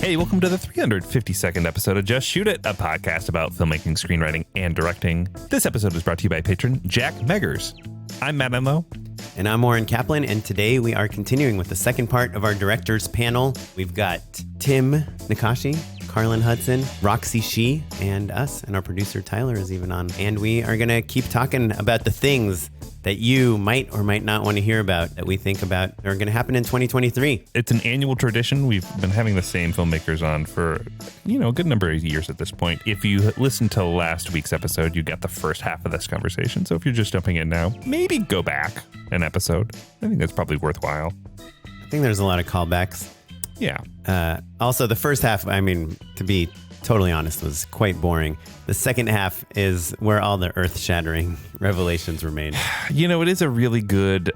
Hey, welcome to the 352nd episode of Just Shoot It, a podcast about filmmaking, screenwriting, and directing. This episode is brought to you by patron Jack Meggers. I'm Matt Enlow. And I'm Oren Kaplan, and today we are continuing with the second part of our directors panel. We've got Tim, Nackashi, Carlyn Hudson, Roxy Shih, and us, and our producer Tyler is even on. And we are going to keep talking about the things that you might or might not want to hear about that we think about are going to happen in 2023. It's an annual tradition. We've been having the same filmmakers on for, a good number of years at this point. If you listened to last week's episode, you got the first half of this conversation. So if you're just jumping in now, maybe go back an episode. I think that's probably worthwhile. I think there's a lot of callbacks. Yeah. Also, the first half, to be totally honest, was quite boring. The second half is where all the earth-shattering revelations were made. It is a really good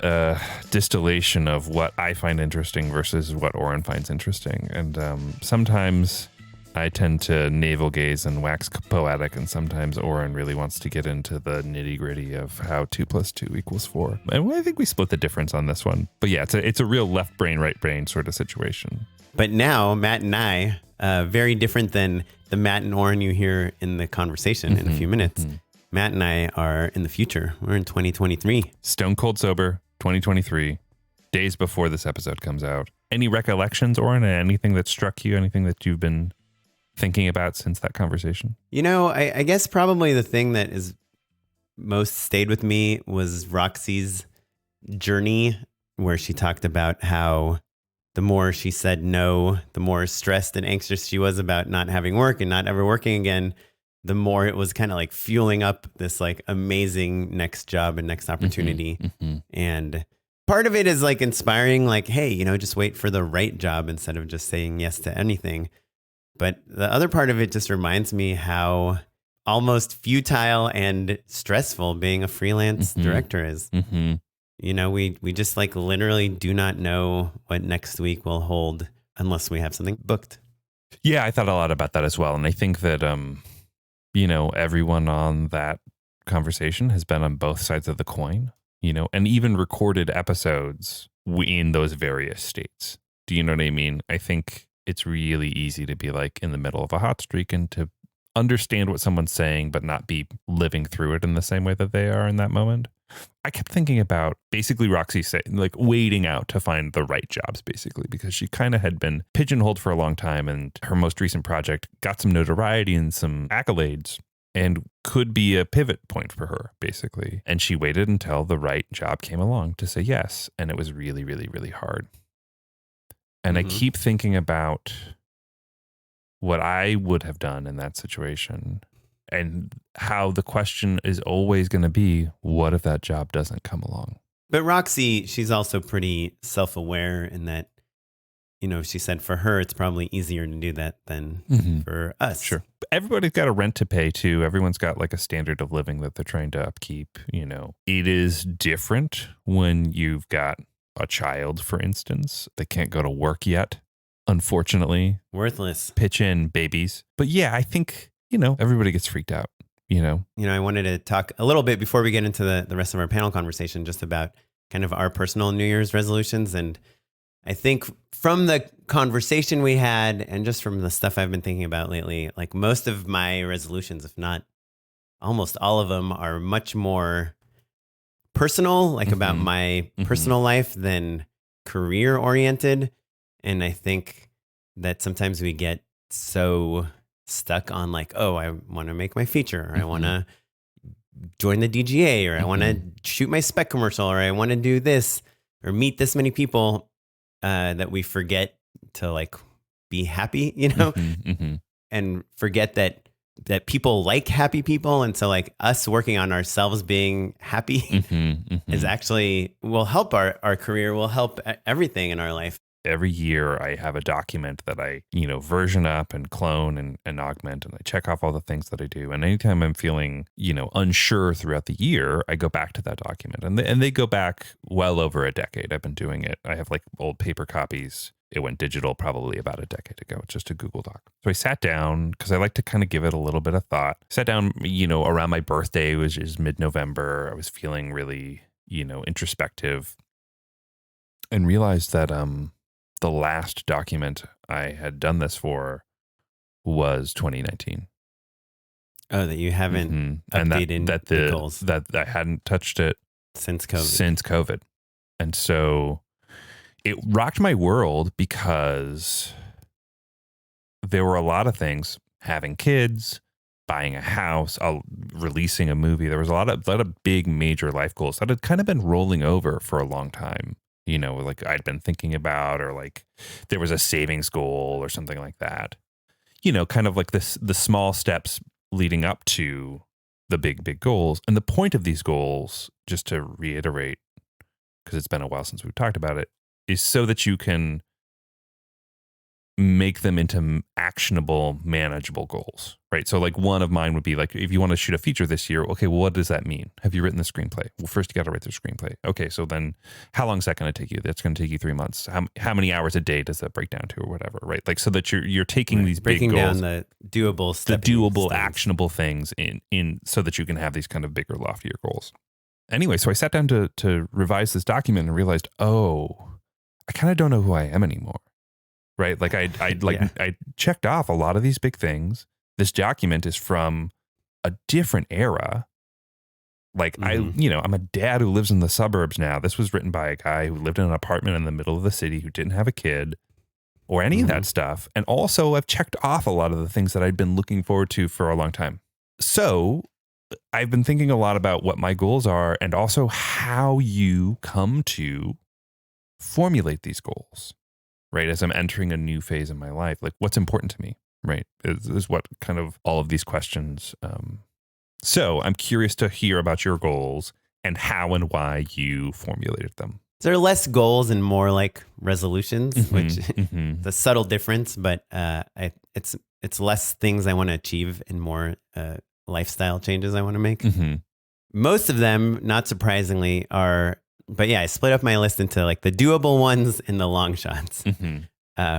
distillation of what I find interesting versus what Oren finds interesting. And sometimes I tend to navel gaze and wax poetic, and sometimes Oren really wants to get into the nitty-gritty of how 2 + 2 = 4. And I think we split the difference on this one. But yeah, it's a real left brain, right brain sort of situation. But now, Matt and I, very different than the Matt and Oren you hear in the conversation in a few minutes. Matt and I are in the future. We're in 2023. Stone cold sober, 2023, days before this episode comes out. Any recollections, Oren? Anything that struck you? Anything that you've been thinking about since that conversation? I guess probably the thing that is most stayed with me was Roxy's journey, where she talked about how the more she said no, the more stressed and anxious she was about not having work and not ever working again, the more it was kind of like fueling up this like amazing next job and next opportunity. And part of it is like inspiring, like, hey, just wait for the right job instead of just saying yes to anything. But the other part of it just reminds me how almost futile and stressful being a freelance director is. We just like literally do not know what next week will hold unless we have something booked. Yeah, I thought a lot about that as well. And I think that, everyone on that conversation has been on both sides of the coin, and even recorded episodes in those various states. Do you know what I mean? I think it's really easy to be like in the middle of a hot streak and to understand what someone's saying, but not be living through it in the same way that they are in that moment. I kept thinking about basically Roxy saying, like, waiting out to find the right jobs, basically, because she kind of had been pigeonholed for a long time, and her most recent project got some notoriety and some accolades and could be a pivot point for her, basically. And she waited until the right job came along to say yes. And it was really, really, really hard. And I keep thinking about what I would have done in that situation. And how the question is always going to be, what if that job doesn't come along? But Roxy, she's also pretty self-aware in that, she said for her, it's probably easier to do that than for us. Sure. Everybody's got a rent to pay too. Everyone's got like a standard of living that they're trying to upkeep. It is different when you've got a child, for instance, that can't go to work yet. Unfortunately. Worthless. Pitch in, babies. But yeah, I think everybody gets freaked out, I wanted to talk a little bit before we get into the rest of our panel conversation, just about kind of our personal New Year's resolutions. And I think from the conversation we had and just from the stuff I've been thinking about lately, like most of my resolutions, if not almost all of them, are much more personal, like about my personal life than career oriented. And I think that sometimes we get so stuck on like, oh, I want to make my feature, or I want to join the DGA, or I want to shoot my spec commercial, or I want to do this or meet this many people, that we forget to like be happy, and forget that people like happy people. And so like us working on ourselves being happy is actually will help our career, will help everything in our life. Every year I have a document that I, version up and clone and augment, and I check off all the things that I do. And anytime I'm feeling, unsure throughout the year, I go back to that document, and they go back well over a decade. I've been doing it. I have like old paper copies. It went digital probably about a decade ago. It's just a Google Doc. So I sat down because I like to kind of give it a little bit of thought. Sat down, around my birthday, which is mid-November. I was feeling really, introspective, and realized that, the last document I had done this for was 2019. Oh, that you haven't updated and that the goals that I hadn't touched it since COVID. And so it rocked my world because there were a lot of things, having kids, buying a house, releasing a movie. There was a lot of big major life goals that had kind of been rolling over for a long time. You know, like I'd been thinking about, or like there was a savings goal or something like that. You know, kind of like the small steps leading up to the big goals. And the point of these goals, just to reiterate, because it's been a while since we've talked about it, is so that you can make them into actionable, manageable goals, right? So like one of mine would be like, if you want to shoot a feature this year, okay, well, what does that mean? Have you written the screenplay? Well, first you got to write the screenplay. Okay, so then how long is that going to take you? That's going to take you 3 months. How many hours a day does that break down to, or whatever, right? Like, so that you're taking these breaking big goals, down the doable, actionable things in so that you can have these kind of bigger, loftier goals. Anyway, so I sat down to revise this document and realized, I kind of don't know who I am anymore. Right. Like I checked off a lot of these big things. This document is from a different era. Like I'm a dad who lives in the suburbs now. This was written by a guy who lived in an apartment in the middle of the city, who didn't have a kid or any of that stuff. And also I've checked off a lot of the things that I'd been looking forward to for a long time. So I've been thinking a lot about what my goals are, and also how you come to formulate these goals. Right, as I'm entering a new phase in my life, like what's important to me, right, is what kind of all of these questions. So I'm curious to hear about your goals and how and why you formulated them. There are less goals and more like resolutions, which is a subtle difference, but it's less things I want to achieve and more lifestyle changes I want to make. Most of them, not surprisingly, are. But yeah, I split up my list into like the doable ones and the long shots,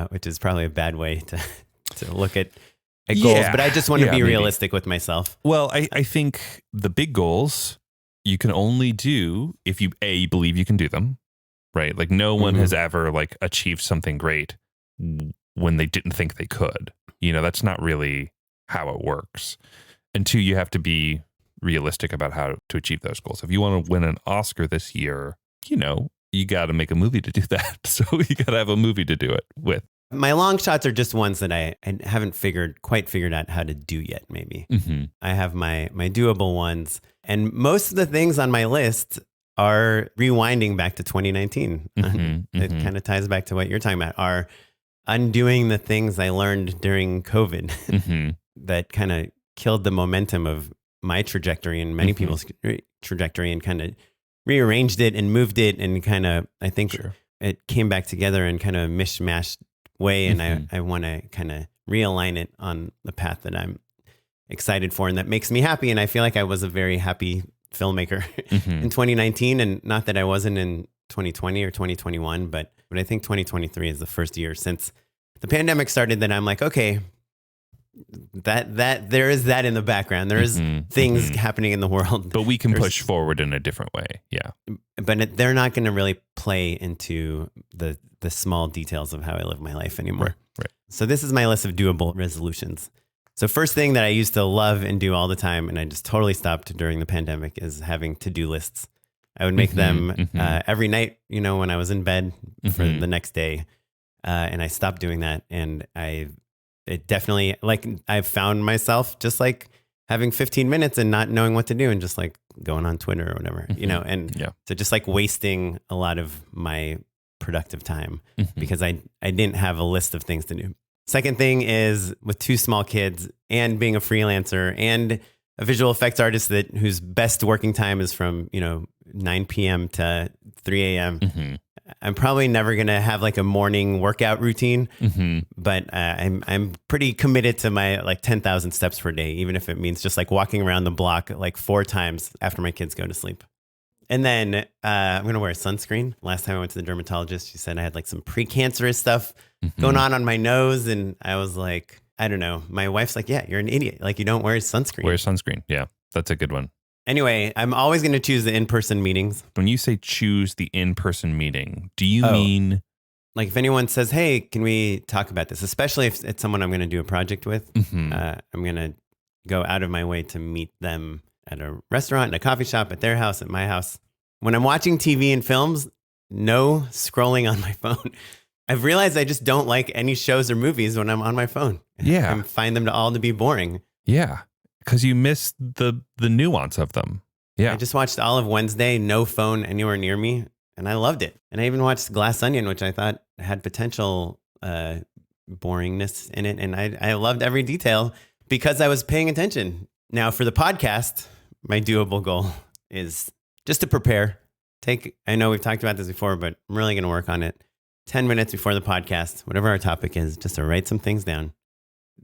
which is probably a bad way to look at goals. But I just want to be realistic with myself. Well, I think the big goals you can only do if you believe you can do them, right? Like no one has ever like achieved something great when they didn't think they could. You know, that's not really how it works. And two, you have to be realistic about how to achieve those goals. If you want to win an Oscar this year, you know, you got to make a movie to do that. So you got to have a movie to do it with. My long shots are just ones that I haven't quite figured out how to do yet, maybe. I have my doable ones. And most of the things on my list are rewinding back to 2019. It kind of ties back to what you're talking about, are undoing the things I learned during COVID that kind of killed the momentum of my trajectory and many people's trajectory, and kind of rearranged it and moved it, and kind of, I think it came back together in kind of a mishmashed way. And I want to kind of realign it on the path that I'm excited for and that makes me happy. And I feel like I was a very happy filmmaker in 2019, and not that I wasn't in 2020 or 2021, but I think 2023 is the first year since the pandemic started that I'm like, okay, that there is that in the background. There is things happening in the world, but we can push forward in a different way. Yeah, but they're not going to really play into the small details of how I live my life anymore. Right. So this is my list of doable resolutions. So first thing that I used to love and do all the time, and I just totally stopped during the pandemic, is having to-do lists. I would make them every night, you know, when I was in bed for the next day, and I stopped doing that, and it definitely, like, I've found myself just like having 15 minutes and not knowing what to do, and just like going on Twitter or whatever, you know, and so just like wasting a lot of my productive time because I didn't have a list of things to do. Second thing is, with 2 small kids and being a freelancer and a visual effects artist whose best working time is from, 9 p.m. to 3 a.m. I'm probably never going to have like a morning workout routine, but I'm pretty committed to my like 10,000 steps per day, even if it means just like walking around the block like 4 times after my kids go to sleep. And then I'm going to wear sunscreen. Last time I went to the dermatologist, she said I had like some precancerous stuff going on my nose. And I was like, I don't know. My wife's like, yeah, you're an idiot. Like, you don't wear sunscreen. Wear sunscreen. Yeah, that's a good one. Anyway, I'm always going to choose the in-person meetings. When you say choose the in-person meeting, do you mean like if anyone says, hey, can we talk about this? Especially if it's someone I'm going to do a project with, Mm-hmm. I'm going to go out of my way to meet them at a restaurant, in a coffee shop, at their house, at my house. When I'm watching TV and films, no scrolling on my phone. I've realized I just don't like any shows or movies when I'm on my phone. Yeah. I find them all to be boring. Yeah. Because you miss the nuance of them. Yeah. I just watched all of Wednesday, no phone anywhere near me, and I loved it. And I even watched Glass Onion, which I thought had potential boringness in it. And I loved every detail because I was paying attention. Now for the podcast, my doable goal is just to prepare. I know we've talked about this before, but I'm really going to work on it. 10 minutes before the podcast, whatever our topic is, just to write some things down.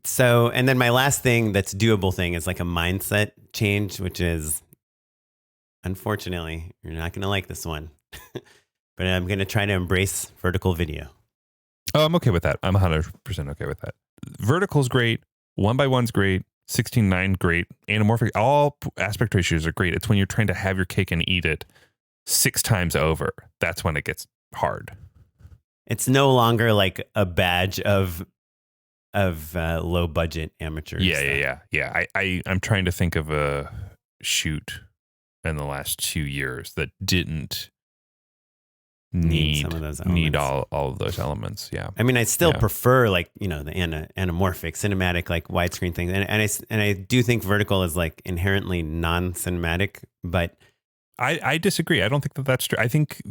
So, and then my last thing that's doable thing is like a mindset change, which is, unfortunately, you're not going to like this one, but I'm going to try to embrace vertical video. Oh, I'm okay with that. I'm 100% okay with that. Vertical's great. 1x1's great. 16:9 great. Anamorphic, all aspect ratios are great. It's when you're trying to have your cake and eat it 6 times over. That's when it gets hard. It's no longer like a badge of low budget amateurs. Yeah. I'm trying to think of a shoot in the last 2 years that didn't need some of those need elements. all of those elements. Yeah. I mean, I still prefer like, the anamorphic cinematic, like widescreen things. And I do think vertical is like inherently non-cinematic, but I disagree. I don't think that's true. I think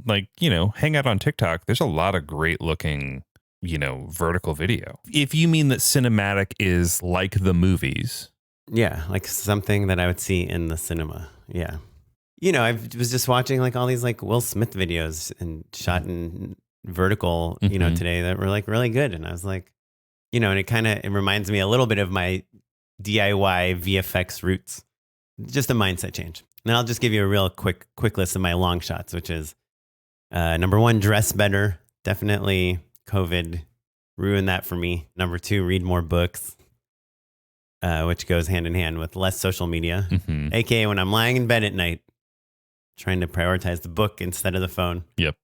like, hang out on TikTok. There's a lot of great looking, vertical video. If you mean that cinematic is like the movies. Yeah, like something that I would see in the cinema. Yeah. I was just watching like all these like Will Smith videos and shot in vertical, today that were like really good. And I was like, and it reminds me a little bit of my DIY VFX roots. Just a mindset change. And I'll just give you a real quick list of my long shots, which is number 1, dress better. Definitely COVID ruined that for me. Number 2, read more books, which goes hand in hand with less social media. Mm-hmm. AKA when I'm lying in bed at night, trying to prioritize the book instead of the phone. Yep.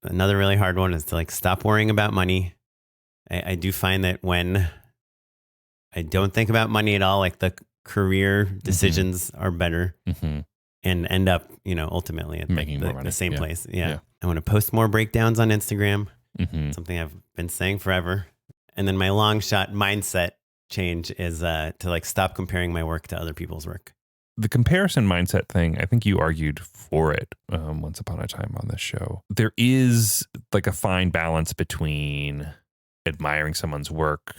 Another really hard one is to like stop worrying about money. I do find that when I don't think about money at all, like the career decisions are better and end up, ultimately at making more money. The same place. Yeah. I want to post more breakdowns on Instagram. Something I've been saying forever. And then my long shot mindset change is to like stop comparing my work to other people's work. The comparison mindset thing, I think you argued for it once upon a time on this show. There is like a fine balance between admiring someone's work,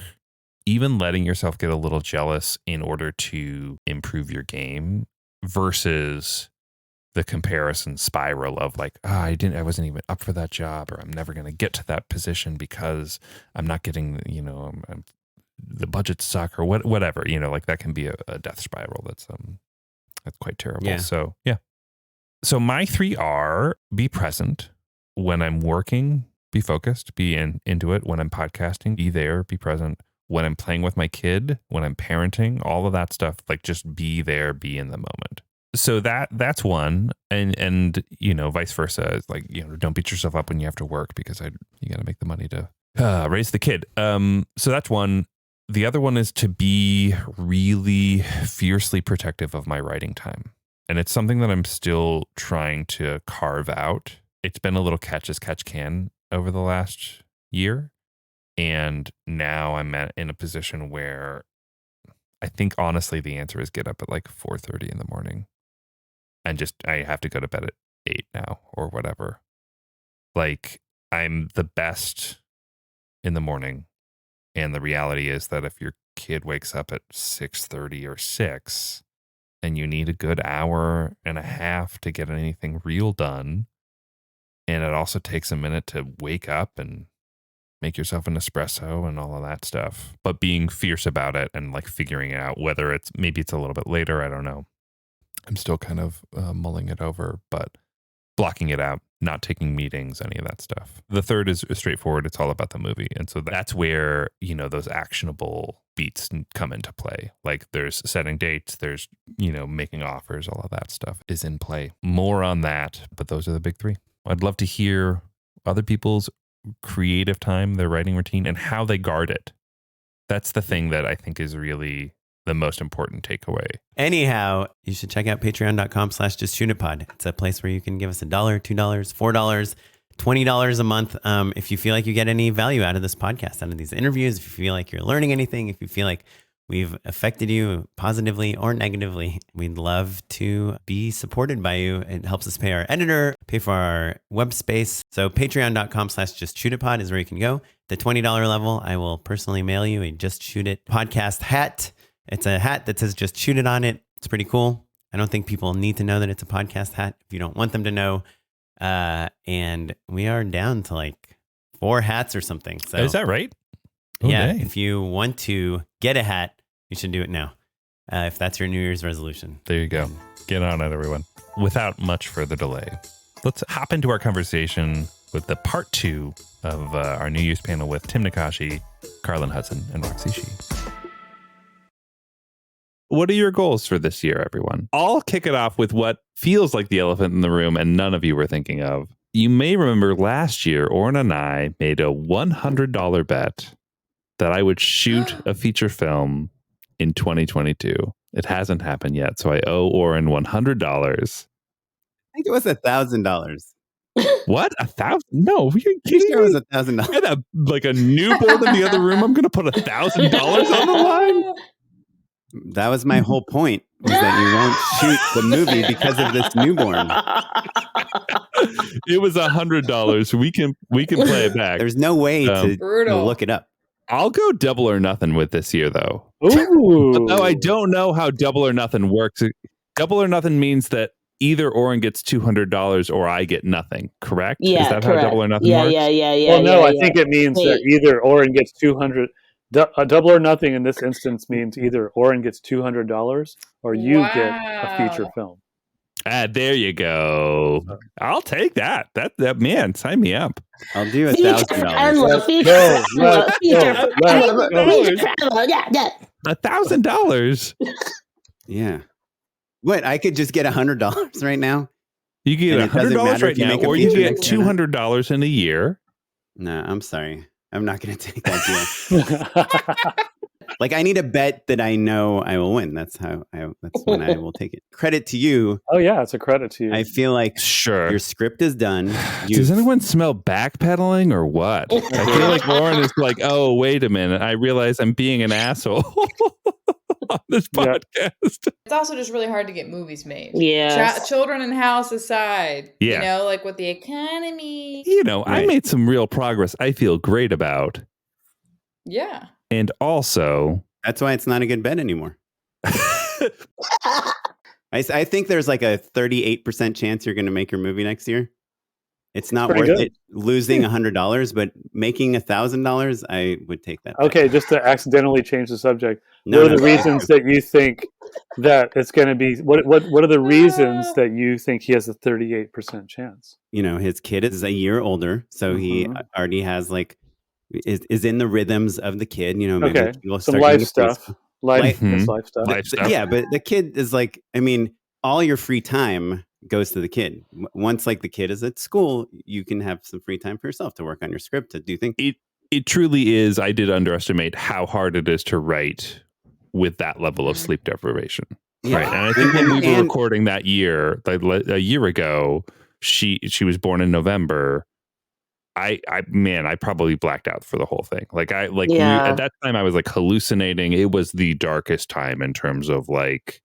even letting yourself get a little jealous in order to improve your game, versus the comparison spiral of like, I wasn't even up for that job, or I'm never going to get to that position because I'm not getting, the budgets suck, or whatever, like that can be a death spiral that's quite terrible. Yeah. So, yeah. So my 3 are: be present when I'm working, be focused, be into it. When I'm podcasting, be there, be present. When I'm playing with my kid, when I'm parenting, all of that stuff, like just be there, be in the moment. So that's one. And vice versa. It's like, don't beat yourself up when you have to work because you got to make the money to raise the kid. So that's one. The other one is to be really fiercely protective of my writing time. And it's something that I'm still trying to carve out. It's been a little catch as catch can over the last year. And now I'm in a position where I think honestly the answer is get up at like 4:30 in the morning. And I have to go to bed at 8 now or whatever. Like I'm the best in the morning. And the reality is that if your kid wakes up at 6:30 or 6 and you need a good hour and a half to get anything real done, and it also takes a minute to wake up and make yourself an espresso and all of that stuff, but being fierce about it and like figuring it out, whether maybe it's a little bit later, I don't know. I'm still kind of mulling it over, but blocking it out, not taking meetings, any of that stuff. The third is straightforward. It's all about the movie. And so that's where, those actionable beats come into play. Like there's setting dates, there's, making offers, all of that stuff is in play. More on that, but those are the big 3. I'd love to hear other people's creative time, their writing routine, and how they guard it. That's the thing that I think is really the most important takeaway. Anyhow, you should check out patreon.com/justshootitpod. It's a place where you can give us $1, $2, $4, $20 a month. If you feel like you get any value out of this podcast, out of these interviews, if you feel like you're learning anything, if you feel like we've affected you positively or negatively, we'd love to be supported by you. It helps us pay our editor, pay for our web space. So patreon.com/justshootitpod is where you can go. The $20 level, I will personally mail you a Just Shoot It podcast hat. It's a hat that says Just Shoot It on it. It's pretty cool. I don't think people need to know that it's a podcast hat if you don't want them to know. And we are down to like 4 hats or something. So is that right? Yeah. Dang. If you want to get a hat, you should do it now. If that's your New Year's resolution. There you go. Get on it, everyone. Without much further delay, let's hop into our conversation with the part 2 of our New Year's panel with Tim Nackashi, Carlyn Hudson, and Roxy Shih. What are your goals for this year, everyone? I'll kick it off with what feels like the elephant in the room and none of you were thinking of. You may remember last year, Oren and I made a $100 bet that I would shoot a feature film in 2022. It hasn't happened yet, so I owe Oren $100. I think it was $1,000. What? 1,000? No, you're It kidding was me? $1,000. I had a newborn in the other room. I'm going to put $1,000 on the line? That was my whole point, was that you won't shoot the movie because of this newborn. It was $100. We can play it back. There's no way to Brutal. look it up. I'll go double or nothing with this year, though. Ooh. Though I don't know how double or nothing works. Double or nothing means that either Oren gets $200 or I get nothing. Correct? Yeah, Is that correct. how double or nothing Yeah, works? yeah. Well, no, yeah, I think it means that Wait. either Oren gets 200. A double or nothing in this instance means either Oren gets $200 or you get a feature Wow. film. There you go. I'll take that. That man, sign me up. I'll do Feature $1,000. feature Let's go. Yeah. $1,000. Yeah. What? I could just get $100 right now? You can And get it doesn't $100 matter right if you now, make a or you feature get next year or not? $200 in a year. No, I'm sorry. I'm not going to take that deal. Like, I need a bet that I know I will win. That's when I will take it. Credit to you. Oh, yeah, it's a credit to you. I feel like Sure. your script is done. Does anyone smell backpedaling or what? I feel like Oren is like, oh, wait a minute. I realize I'm being an asshole on this Yeah. podcast. It's also just really hard to get movies made. Yes. Children in house aside. Yeah. You know, like with the economy. You know, I Right. made some real progress I feel great about. Yeah. And also, That's why it's not a good bet anymore. I think there's like a 38% chance you're going to make your movie next year. It's not Pretty worth good. it losing $100, but making $1,000, I would take that. bet. Okay, just to accidentally change the subject. No, What are no, the reasons that you think that it's going to be? What are the reasons that you think he has a 38% chance? you know, his kid is a year older, so he Mhm. already has like is in the rhythms of the kid. You know, maybe Okay, he'll some start life getting stuff. preschool. Life, Mhm. that's life stuff. Life stuff. Yeah, but the kid is like, I mean, all your free time goes to the kid. Once like the kid is at school, you can have some free time for yourself to work on your script, to do things. it truly is. I did underestimate how hard it is to write with that level of sleep deprivation. Yeah. Right. And I think when we were And- recording that year, like a year ago, she was born in November. I probably blacked out for the whole thing. Yeah. At that time I was like hallucinating. It was the darkest time in terms of like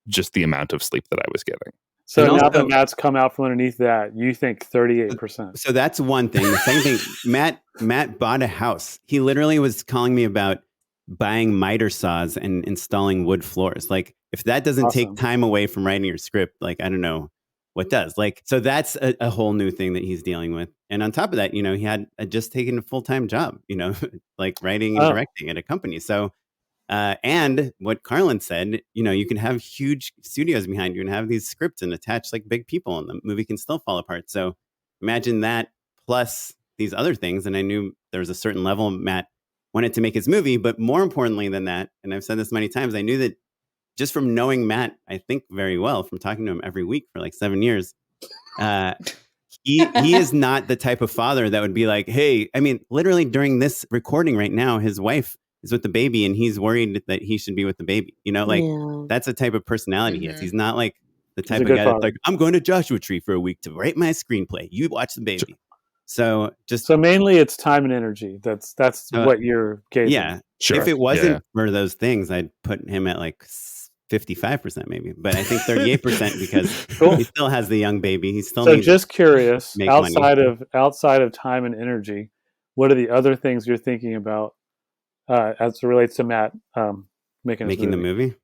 just the amount of sleep that I was getting. So And now also- that Matt's come out from underneath that, you think 38%. So that's one thing. The second thing, Matt bought a house. He literally was calling me about buying miter saws and installing wood floors. Like, if that doesn't Awesome. take time away from writing your script, like, I don't know what does. Like, so that's a whole new thing that he's dealing with. And on top of that, you know, he had just taken a full-time job, you know, like writing and Oh. directing at a company. So, and what Carlyn said, you know, you can have huge studios behind you and have these scripts and attach like big people, and the movie can still fall apart. So imagine that plus these other things. And I knew there was a certain level Matt wanted to make his movie, but more importantly than that, and I've said this many times, I knew that just from knowing Matt, I think very well, from talking to him every week for like 7 years, he is not the type of father that would be like, hey, I mean, literally during this recording right now, his wife is with the baby and he's worried that he should be with the baby. You know, like that's the type of personality he has. He's not like the type of guy that's like, I'm going to Joshua Tree for a week to write my screenplay. You watch the baby. So mainly it's time and energy. That's what you're gauging. Yeah. Sure. If it wasn't for those things, I'd put him at like 55% maybe, but I think 38% because he still has the young baby. He still needs just curious, outside money. of time and energy, what are the other things you're thinking about as it relates to Matt making the movie?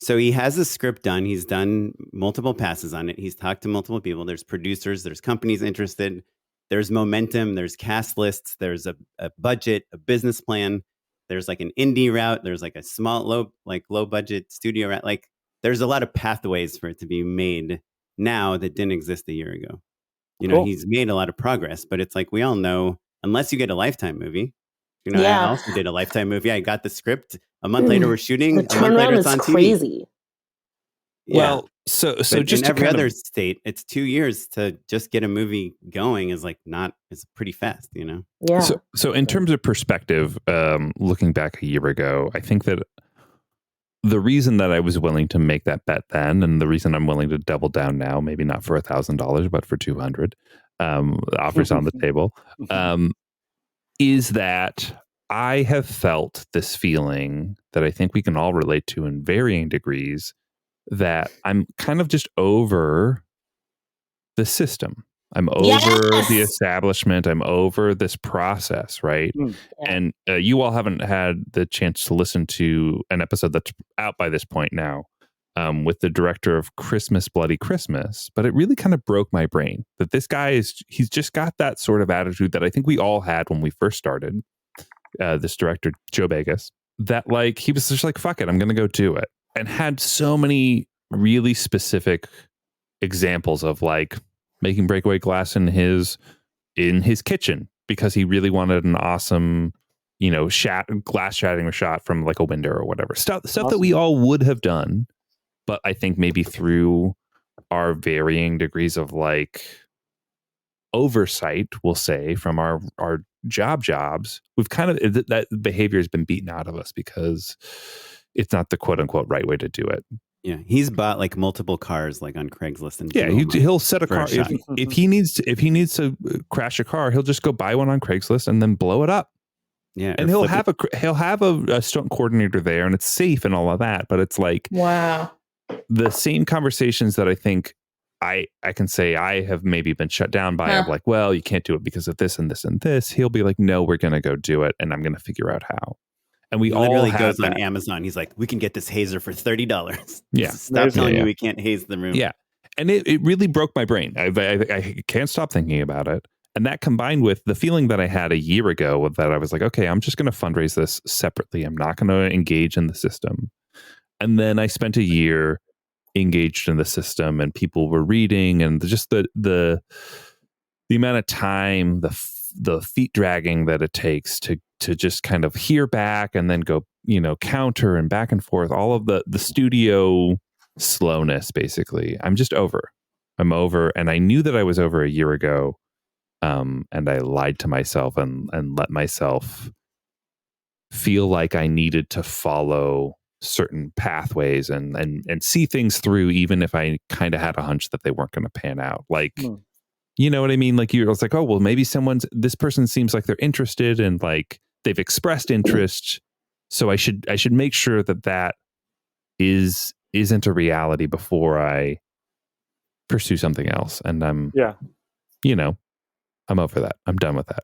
So he has a script done. He's done multiple passes on it. He's talked to multiple people. There's producers, there's companies interested, there's momentum, there's cast lists, there's a budget, a business plan. There's like an indie route. There's like a small, low budget studio route. Like there's a lot of pathways for it to be made now that didn't exist a year ago. You know, he's made a lot of progress, but it's like we all know, unless you get a Lifetime movie. You know, I also did a Lifetime movie. I got the script. A month later, we're shooting. The turnaround is crazy. Yeah. Well, so just in every other state, it's 2 years to just get a movie going is pretty fast, you know? Yeah. So in terms of perspective, looking back a year ago, I think that the reason that I was willing to make that bet then, and the reason I'm willing to double down now, maybe not for $1,000, but for $200, offers on the table, is that I have felt this feeling that I think we can all relate to in varying degrees, that I'm kind of just over the system. I'm over the establishment. I'm over this process, right? Yeah. And you all haven't had the chance to listen to an episode that's out by this point now with the director of Christmas, Bloody Christmas. But it really kind of broke my brain that this guy he's just got that sort of attitude that I think we all had when we first started. This director, Joe Vegas, that like, he was just like, fuck it, I'm going to go do it. And had so many really specific examples of like making breakaway glass in his kitchen because he really wanted an awesome, you know, glass shattering shot from like a window or whatever. Stuff that we all would have done. But I think maybe through our varying degrees of like oversight, we'll say, from our jobs, we've kind of, that behavior has been beaten out of us because it's not the quote unquote right way to do it. Yeah, he's bought like multiple cars like on Craigslist, and he'll set a car if he needs to crash a car, he'll just go buy one on Craigslist and then blow it up. Yeah, and he'll have a stunt coordinator there, and it's safe and all of that. But it's like, wow, the same conversations that I think I can say I have maybe been shut down by. Of like, well, you can't do it because of this and this and this. He'll be like, no, we're gonna go do it, and I'm gonna figure out how. And we literally all goes on Amazon. He's like, we can get this hazer for $30. Yeah. Stop telling me we can't haze the room. Yeah. And it really broke my brain. I can't stop thinking about it. And that combined with the feeling that I had a year ago that I was like, okay, I'm just going to fundraise this separately. I'm not going to engage in the system. And then I spent a year engaged in the system, and people were reading, and just the amount of time, the feet dragging that it takes to just kind of hear back and then go, you know, counter and back and forth, all of the studio slowness, basically. I'm just over. I'm over. And I knew that I was over a year ago. And I lied to myself and let myself feel like I needed to follow certain pathways and see things through, even if I kind of had a hunch that they weren't going to pan out. Like, you know what I mean? Like, I was like, oh, well, maybe this person seems like they're interested and like they've expressed interest. So I should make sure that isn't a reality before I pursue something else. And I'm over that. I'm done with that.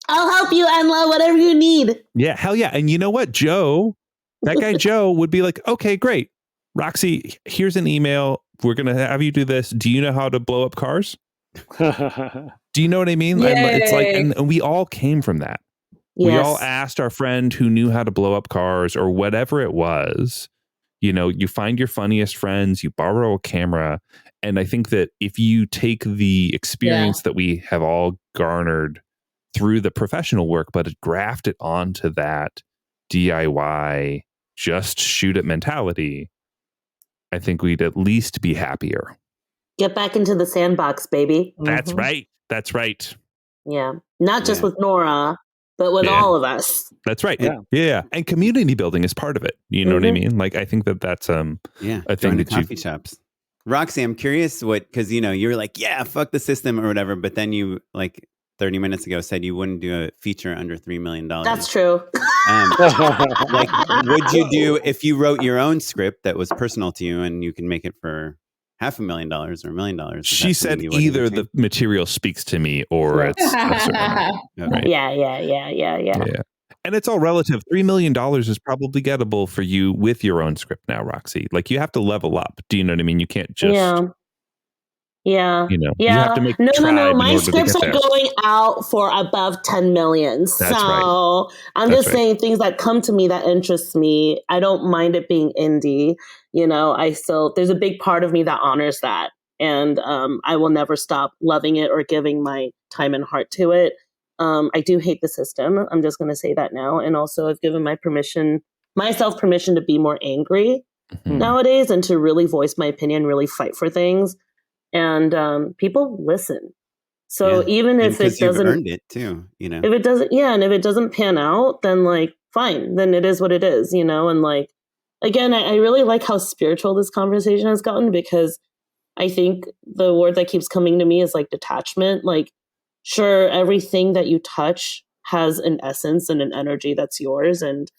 I'll help you, Enla, whatever you need. Yeah, hell yeah. And you know what? That guy Joe would be like, okay, great. Roxy, here's an email. We're going to have you do this. Do you know how to blow up cars? Do you know what I mean? It's like, and we all came from that. Yes. We all asked our friend who knew how to blow up cars or whatever it was. You know, you find your funniest friends, you borrow a camera. And I think that if you take the experience that we have all garnered through the professional work, but graft it onto that DIY, just shoot it mentality, I think we'd at least be happier. Get back into the sandbox, baby. That's right. That's right. Yeah. Not just Yeah. with Nora, but with Yeah. all of us. That's right. Yeah. Yeah. And community building is part of it. You know what I Mhm. mean? Like, I think that's Yeah. a Join thing the that you coffee shops. Roxy, I'm curious because, you were like, yeah, fuck the system or whatever. But then you, like 30 minutes ago, said you wouldn't do a feature under $3 million. That's true. Like, would you do if you wrote your own script that was personal to you and you can make it for $500,000 or $1 million? Is She that said something you wouldn't either the entertain? material speaks to me or Yeah. it's a certain amount. Okay. Right. Yeah. And it's all relative. $3 million is probably gettable for you with your own script now, Roxy. Like, you have to level up. Do you know what I mean? You can't just, Yeah. you have to make No. tribe in My order to scripts get are there. going out for above 10 million. That's so right. I'm That's just saying things that come to me that interest me. I don't mind it being indie. There's a big part of me that honors that. And I will never stop loving it or giving my time and heart to it. I do hate the system. I'm just going to say that now. And also I've given myself permission to be more angry nowadays and to really voice my opinion, really fight for things. And people listen. So even if it doesn't, you've earned it too, if it doesn't, and if it doesn't pan out, then like, fine, then it is what it is, and like, again, I really like how spiritual this conversation has gotten, because I think the word that keeps coming to me is like detachment. Like, sure, everything that you touch has an essence and an energy that's yours. And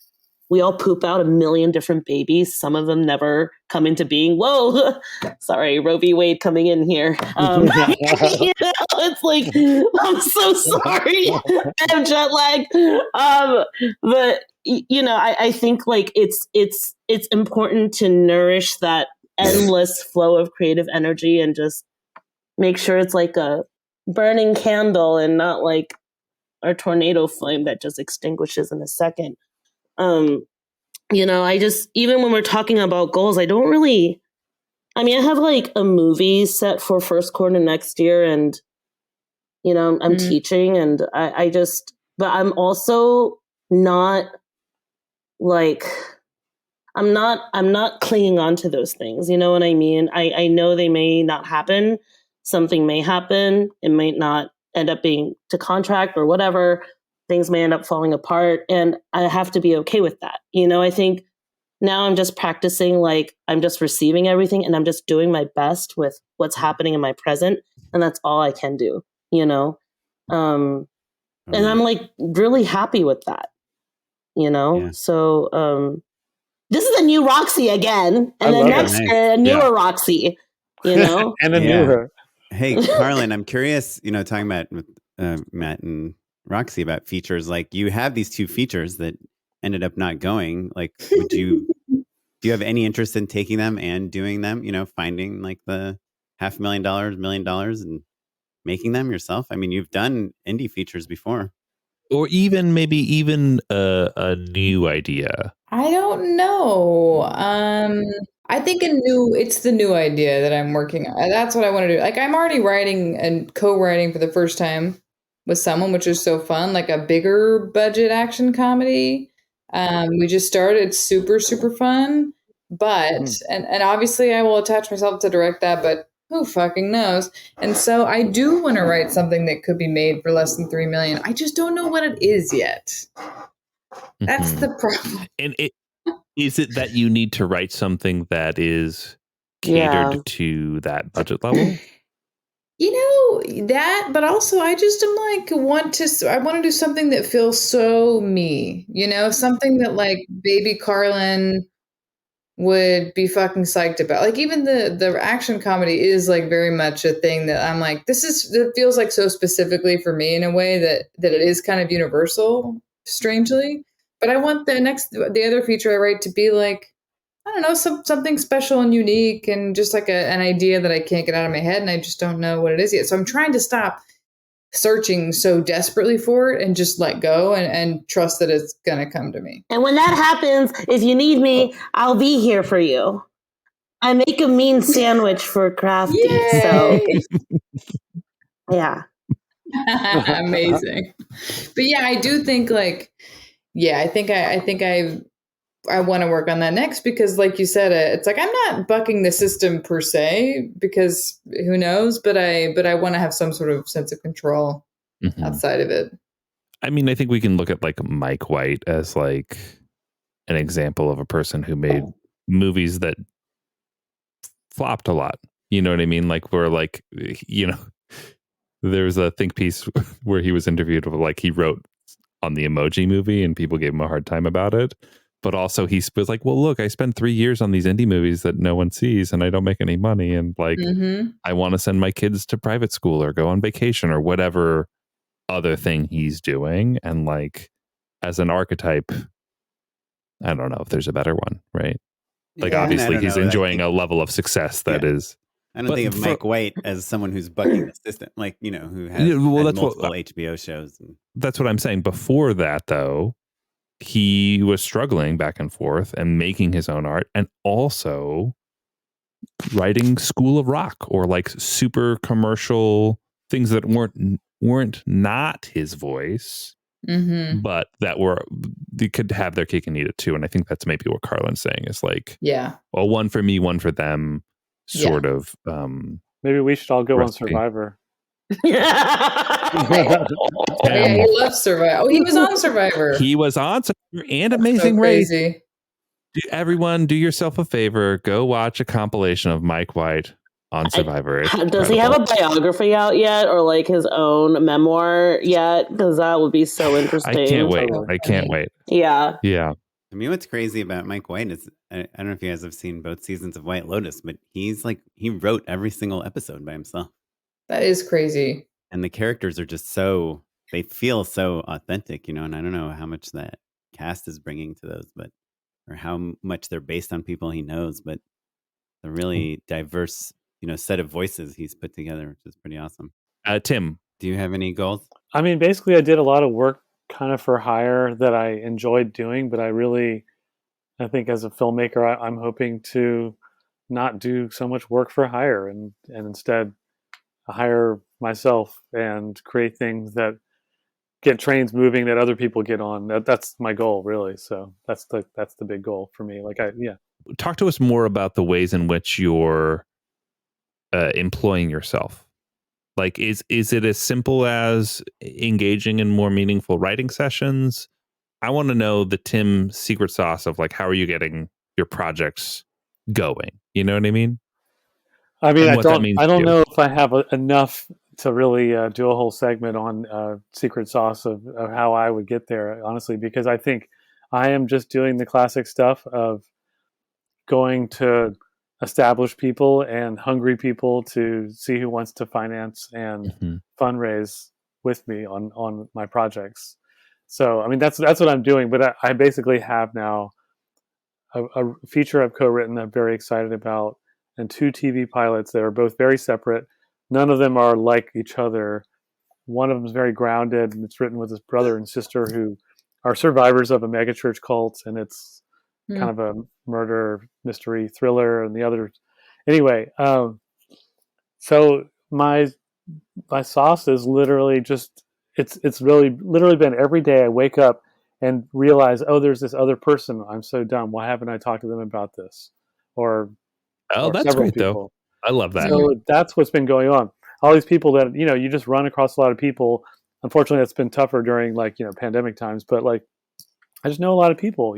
we all poop out a million different babies. Some of them never come into being. Whoa, sorry, Roe v. Wade coming in here. It's like, I'm so sorry. I have jet lag. But I think like it's important to nourish that endless flow of creative energy and just make sure it's like a burning candle and not like a tornado flame that just extinguishes in a second. I just, even when we're talking about goals, I have like a movie set for first quarter next year, and, I'm teaching, and but I'm also not like, I'm not clinging on to those things. You know what I mean? I know they may not happen. Something may happen. It might not end up being to contract or whatever. Things may end up falling apart, and I have to be okay with that. I think now I'm just practicing, like, I'm just receiving everything and I'm just doing my best with what's happening in my present. And that's all I can do, and I'm like really happy with that, Yeah. So this is a new Roxy again. And then next it. a newer Roxy, And a newer. Hey, Carlyn, I'm curious, talking about with Matt and Roxy about features, like you have these 2 features that ended up not going. Like, do you have any interest in taking them and doing them, finding like the $500,000, $1 million and making them yourself? I mean, you've done indie features before. Or maybe even a new idea. I don't know. I think it's the new idea that I'm working on. That's what I want to do. Like, I'm already writing and co-writing for the first time with someone, which is so fun, like a bigger budget action comedy. We just started. It's super, super fun. But, and obviously I will attach myself to direct that, but who fucking knows? And so I do want to write something that could be made for less than $3 million. I just don't know what it is yet. That's the problem. And is it that you need to write something that is catered to that budget level? That, but also I just am like, I want to do something that feels so me, something that like baby Carlyn would be fucking psyched about. Like, even the action comedy is like very much a thing that I'm like, it feels like so specifically for me in a way that it is kind of universal, strangely. But I want the other feature I write to be like, I don't know, something special and unique, and just like an idea that I can't get out of my head, and I just don't know what it is yet. So I'm trying to stop searching so desperately for it and just let go and trust that it's gonna come to me. And when that happens, if you need me, I'll be here for you. I make a mean sandwich for Crafty. Yay! So yeah. Amazing. But yeah, I do think like, I think I want to work on that next because, like you said, it's like I'm not bucking the system per se because who knows, but I want to have some sort of sense of control outside of it. I mean, I think we can look at like Mike White as like an example of a person who made movies that flopped a lot. You know what I mean? Like where like, you know, there's a think piece where he was interviewed of like he wrote on the Emoji Movie and people gave him a hard time about it. But also he was like, well, look, I spent 3 years on these indie movies that no one sees and I don't make any money. And like, I want to send my kids to private school or go on vacation or whatever other thing he's doing. And like, as an archetype, I don't know if there's a better one, right? Like, obviously he's enjoying a level of success that is. I don't think of Mike White as someone who's bucking the system, like, you know, who has multiple HBO shows. That's what I'm saying. Before that, though, he was struggling back and forth and making his own art and also writing School of Rock or like super commercial things that weren't not his voice, but that they could have their cake and eat it too. And I think that's maybe what Carlyn's saying is like, well, one for me, one for them, sort of. Maybe we should all go on Survivor. He loves Survivor. Oh, he was on Survivor. He was on Survivor and Amazing Race. Everyone, do yourself a favor. Go watch a compilation of Mike White on Survivor. Does he have a biography out yet, or like his own memoir yet? Because that would be so interesting. I can't wait. I can't wait. Yeah. I mean, what's crazy about Mike White is I don't know if you guys have seen both seasons of White Lotus, but he wrote every single episode by himself. That is crazy. And the characters are just they feel so authentic, you know, and I don't know how much that cast is bringing to those, or how much they're based on people he knows, but the really diverse, you know, set of voices he's put together, which is pretty awesome. Tim, do you have any goals? I mean, basically I did a lot of work kind of for hire that I enjoyed doing, but I think as a filmmaker, I'm hoping to not do so much work for hire and instead hire myself and create things that get trains moving that other people get on. That's my goal, really. So that's the big goal for me. Talk to us more about the ways in which you're employing yourself. Like, is it as simple as engaging in more meaningful writing sessions? I want to know the Tim secret sauce of like, how are you getting your projects going? You know what I mean? I mean, I don't know if I have enough to really do a whole segment on secret sauce of how I would get there, honestly, because I think I am just doing the classic stuff of going to established people and hungry people to see who wants to finance and fundraise with me on my projects. So, I mean, that's what I'm doing, but I basically have now a feature I've co-written that I'm very excited about, and 2 TV pilots that are both very separate. None of them are like each other. One of them is very grounded, and it's written with his brother and sister who are survivors of a megachurch cult, and it's kind of a murder mystery thriller. And the other, anyway. So my sauce is literally just it's really literally been every day I wake up and realize, oh, there's this other person. I'm so dumb. Why haven't I talked to them about this? Or that's great though. I love that. So that's what's been going on. All these people that, you know, you just run across a lot of people. Unfortunately, that's been tougher during pandemic times. But I just know a lot of people,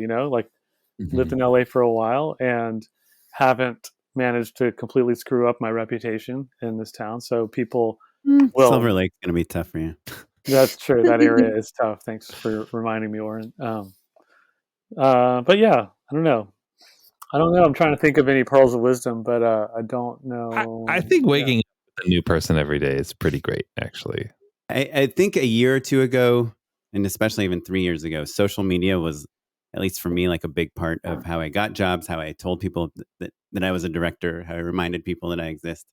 lived in LA for a while and haven't managed to completely screw up my reputation in this town. So people Silver Lake's going to be tough for you. That's true. That area is tough. Thanks for reminding me, Oren. But yeah, I don't know. I'm trying to think of any pearls of wisdom, but I don't know. I think waking up with a new person every day is pretty great, actually. I think a year or two ago, and especially even 3 years ago, social media was, at least for me, like a big part of how I got jobs, how I told people that I was a director, how I reminded people that I exist.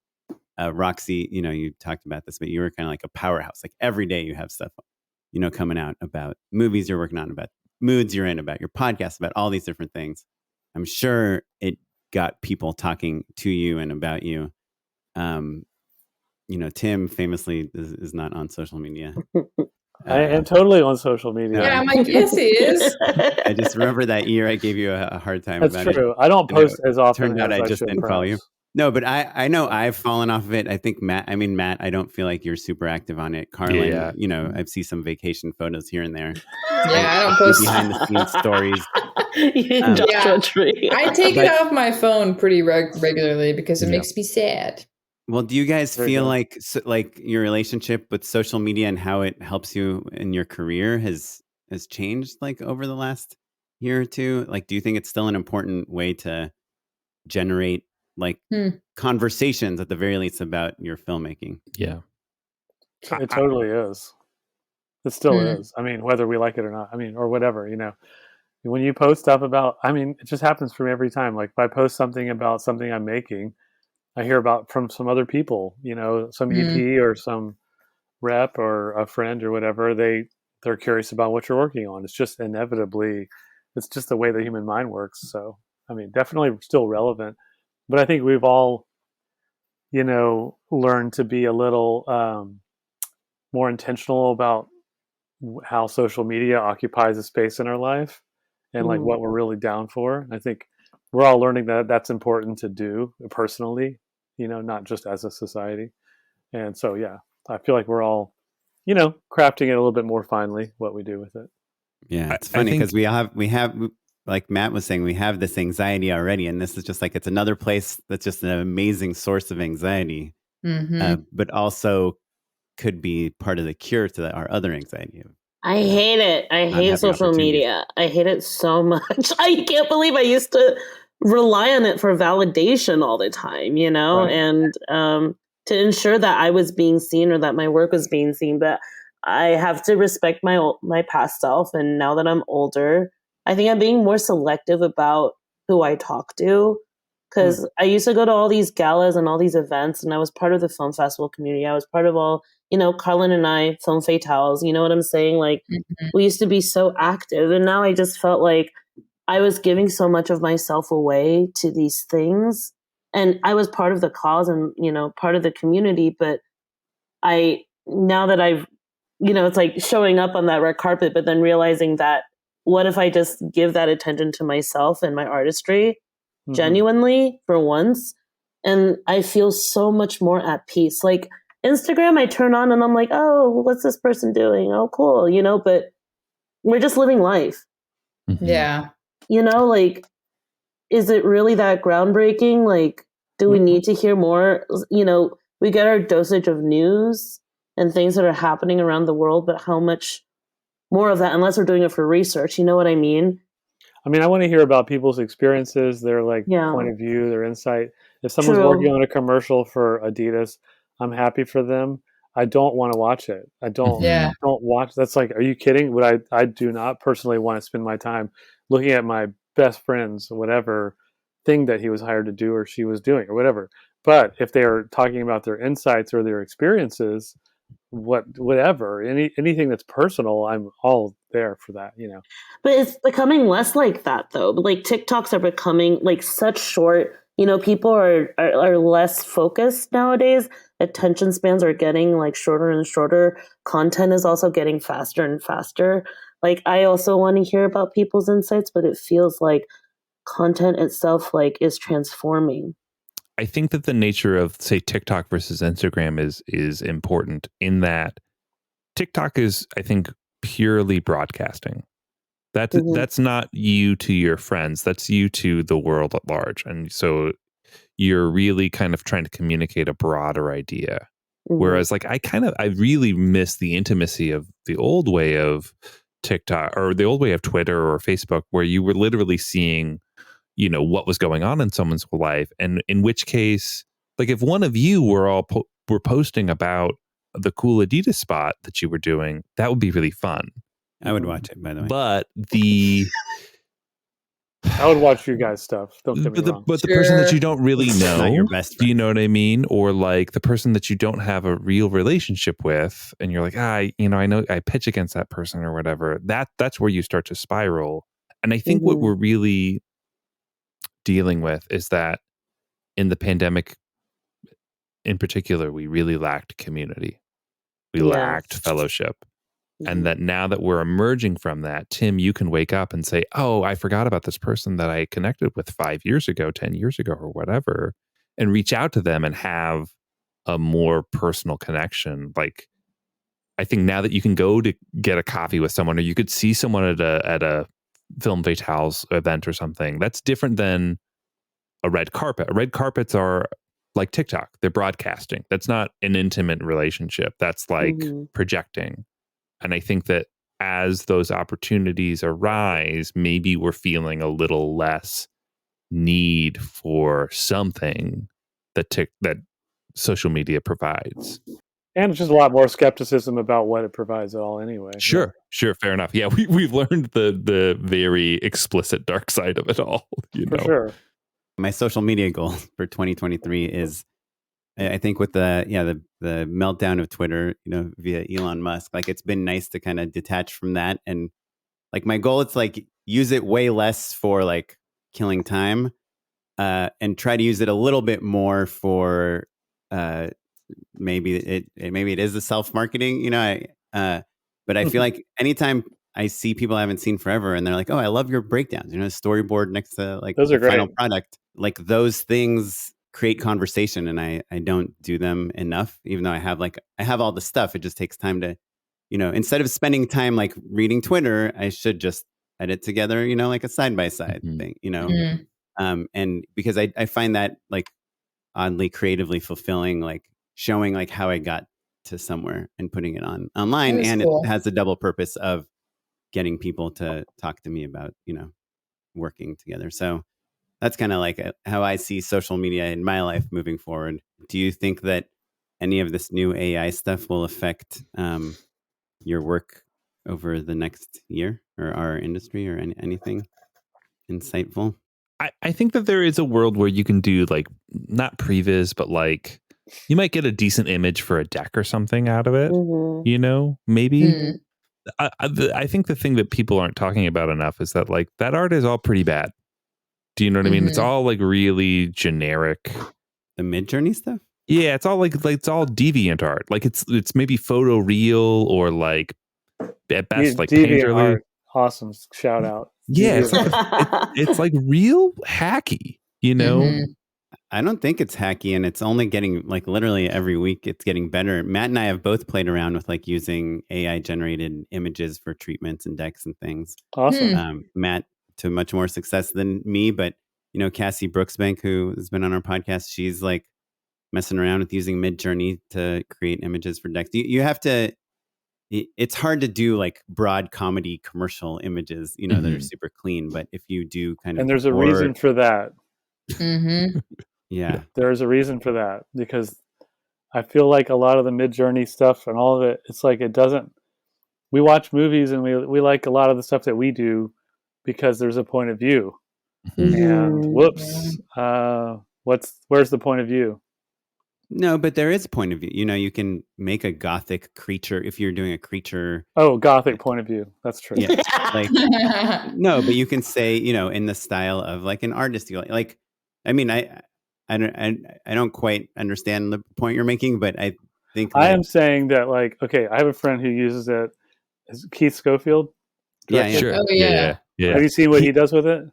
Roxy, you talked about this, but you were kind of like a powerhouse. Like every day you have stuff, coming out about movies you're working on, about moods you're in, about your podcast, about all these different things. I'm sure it got people talking to you and about you. Tim famously is not on social media. I am totally on social media. Yeah, I'm like, yes, he is. I just remember that year I gave you a hard time That's about true. it. I don't post as often Turned out as I I just should, didn't follow you. No, but I know I've fallen off of it. I think Matt, I don't feel like you're super active on it. Carlyn, I see some vacation photos here and there. Yeah, I don't post behind the scenes stories. I take it off my phone pretty regularly because it makes me sad. Well, do you guys feel like your relationship with social media and how it helps you in your career has changed like over the last year or two? Like, do you think it's still an important way to generate like conversations at the very least about your filmmaking? Yeah. It totally is. It still is. I mean, whether we like it or not, I mean, or whatever, you know, when you post stuff about, I mean, it just happens for me every time. Like if I post something about something I'm making, I hear about from some other people, you know, some EP or some rep or a friend or whatever, they're curious about what you're working on. It's just inevitably, it's just the way the human mind works. So, I mean, definitely still relevant, but I think we've all, you know, learned to be a little more intentional about how social media occupies a space in our life and like what we're really down for. I think we're all learning that that's important to do personally, you know, not just as a society. And so, yeah, I feel like we're all, you know, crafting it a little bit more finely what we do with it. Yeah, it's funny because we have, like Matt was saying, we have this anxiety already, and this is just like it's another place that's just an amazing source of anxiety, but also could be part of the cure to our other anxiety. I hate it. I hate social media. I hate it so much. I can't believe I used to rely on it for validation all the time, you know, and to ensure that I was being seen or that my work was being seen. But I have to respect my past self. And now that I'm older, I think I'm being more selective about who I talk to. Because I used to go to all these galas and all these events, and I was part of the film festival community. I was part of all, you know, Carlyn and I, Film Fatales, you know what I'm saying? Like, we used to be so active, and now I just felt like I was giving so much of myself away to these things. And I was part of the cause and, you know, part of the community, but now that I've, you know, it's like showing up on that red carpet, but then realizing that what if I just give that attention to myself and my artistry genuinely for once, and I feel so much more at peace. Like Instagram, I turn on and I'm like, oh, what's this person doing? Oh, cool, you know, but we're just living life. Yeah. You know, like, is it really that groundbreaking? Like, do we need to hear more? You know, we get our dosage of news and things that are happening around the world, but how much more of that, unless we're doing it for research, you know what I mean? I mean, I want to hear about people's experiences, their like point of view, their insight. If someone's working on a commercial for Adidas, I'm happy for them. I don't want to watch it. I don't watch. That's like, are you kidding? But I do not personally want to spend my time looking at my best friend's whatever thing that he was hired to do or she was doing or whatever. But if they are talking about their insights or their experiences, whatever, anything that's personal, I'm all there for that, you know. But it's becoming less like that though. Like TikToks are becoming like such short, you know, people are less focused nowadays. Attention spans are getting like shorter and shorter. Content is also getting faster and faster. Like I also want to hear about people's insights, but it feels like content itself like is transforming. I think that the nature of, say, TikTok versus Instagram is important in that TikTok is, I think, purely broadcasting. That's not you to your friends. That's you to the world at large. And so you're really kind of trying to communicate a broader idea. Whereas like I really miss the intimacy of the old way of TikTok or the old way of Twitter or Facebook, where you were literally seeing, you know, what was going on in someone's life. And in which case, like if one of you were posting about the cool Adidas spot that you were doing, that would be really fun. I would watch it, by the way. But I would watch you guys' stuff. Don't get me wrong. But the person that you don't really know, not your best friend. Do you know what I mean? Or like the person that you don't have a real relationship with, and you're like, I know I pitch against that person or whatever. That's where you start to spiral. And I think what we're really dealing with is that in the pandemic in particular, we really lacked community. We lacked fellowship. And that now that we're emerging from that, Tim, you can wake up and say, oh, I forgot about this person that I connected with 5 years ago, 10 years ago, or whatever, and reach out to them and have a more personal connection. Like, I think now that you can go to get a coffee with someone, or you could see someone at a Film Fatales event or something, that's different than a red carpet. Red carpets are like TikTok. They're broadcasting. That's not an intimate relationship. That's like projecting. And I think that as those opportunities arise, maybe we're feeling a little less need for something that social media provides. And just a lot more skepticism about what it provides at all anyway. Sure, fair enough. Yeah, we've learned the very explicit dark side of it all. For sure. My social media goal for 2023 is, I think, with the meltdown of Twitter, via Elon Musk, like, it's been nice to kind of detach from that. And like, my goal is like use it way less for like killing time, and try to use it a little bit more for maybe it is the self-marketing, but I feel like anytime I see people I haven't seen forever and they're like, oh, I love your breakdowns, storyboard next to like those the are great. Final product, like those things create conversation, and I don't do them enough, even though I have all the stuff. It just takes time to, instead of spending time like reading Twitter, I should just edit together, like a side-by-side thing, and because I find that like oddly creatively fulfilling, like showing like how I got to somewhere and putting it online, and cool. It has the double purpose of getting people to talk to me about, working together. So that's kind of like how I see social media in my life moving forward. Do you think that any of this new AI stuff will affect your work over the next year, or our industry, or anything insightful? I think that there is a world where you can do like not previs, but like you might get a decent image for a deck or something out of it. Maybe. I think the thing that people aren't talking about enough is that like that art is all pretty bad. Do you know what I mean? It's all like really generic. The Midjourney stuff? Yeah, it's all like it's all deviant art. Like it's maybe photoreal, or like at best like deviant art. Awesome. Shout out. Yeah, it's like real hacky, I don't think it's hacky, and it's only getting like literally every week it's getting better. Matt and I have both played around with like using AI generated images for treatments and decks and things. Awesome. Matt to much more success than me, but Cassie Brooksbank, who has been on our podcast, she's like messing around with using Midjourney to create images for decks. You have to. It's hard to do like broad comedy commercial images, that are super clean. But if you do and there's a reason for that. Yeah, there's a reason for that, because I feel like a lot of the Midjourney stuff and all of it, it's like it doesn't. We watch movies and we like a lot of the stuff that we do because there's a point of view. And whoops, where's the point of view? No, but there is a point of view. You can make a gothic creature if you're doing a creature. Oh, gothic point of view. That's true. Yeah. Like, no, but you can say, in the style of like an artist. Like, I mean, I don't quite understand the point you're making, but I think I am saying that, like, okay, I have a friend who uses it. Is Keith Schofield? Yeah, sure. Oh, yeah. Have you seen what he does with it?